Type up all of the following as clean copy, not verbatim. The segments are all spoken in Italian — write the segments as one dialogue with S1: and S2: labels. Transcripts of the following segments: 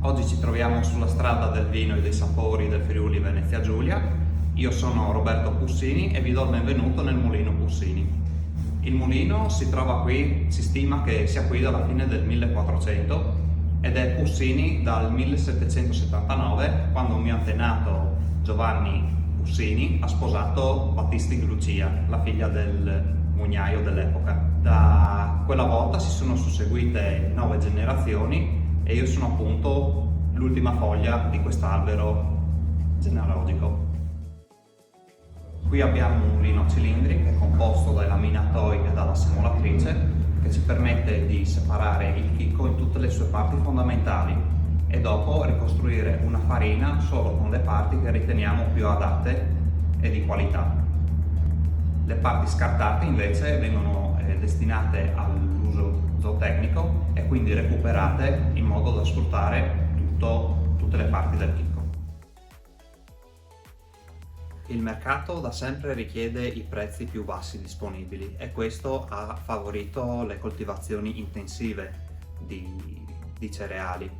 S1: Oggi ci troviamo sulla strada del vino e dei sapori del Friuli Venezia Giulia. Io sono Roberto Pussini e vi do il benvenuto nel Mulino Pussini. Il mulino si trova qui, si stima che sia qui dalla fine del 1400 ed è Pussini dal 1779, quando un mio antenato Giovanni Pussini ha sposato Battisti di Lucia, la figlia del mugnaio dell'epoca. Da quella volta si sono susseguite 9 generazioni e io sono appunto l'ultima foglia di quest'albero genealogico. Qui abbiamo un mulino a cilindri che è composto dai laminatoi e dalla semolatrice, che ci permette di separare il chicco in tutte le sue parti fondamentali e dopo ricostruire una farina solo con le parti che riteniamo più adatte e di qualità. Le parti scartate invece vengono destinate all'uso zootecnico e quindi recuperate in modo da sfruttare tutte le parti del chicco. Il mercato da sempre richiede i prezzi più bassi disponibili e questo ha favorito le coltivazioni intensive di cereali.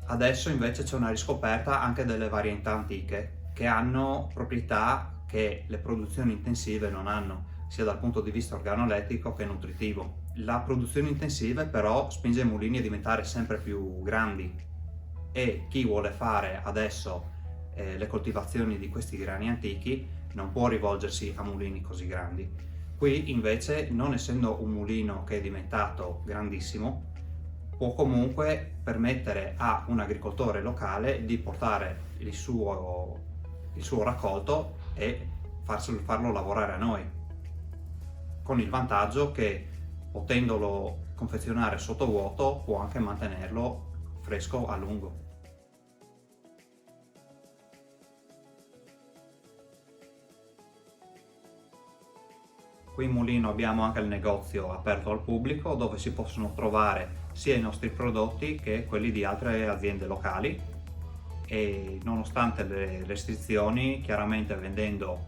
S1: Adesso invece c'è una riscoperta anche delle varietà antiche che hanno proprietà che le produzioni intensive non hanno, sia dal punto di vista organolettico che nutritivo. La produzione intensiva però spinge i mulini a diventare sempre più grandi e chi vuole fare adesso le coltivazioni di questi grani antichi non può rivolgersi a mulini così grandi. Qui invece, non essendo un mulino che è diventato grandissimo, può comunque permettere a un agricoltore locale di portare il suo raccolto e farlo lavorare a noi, con il vantaggio che potendolo confezionare sottovuoto può anche mantenerlo fresco a lungo. Qui in Mulino abbiamo anche il negozio aperto al pubblico dove si possono trovare sia i nostri prodotti che quelli di altre aziende locali e nonostante le restrizioni, chiaramente vendendo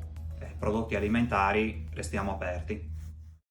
S1: prodotti alimentari, restiamo aperti.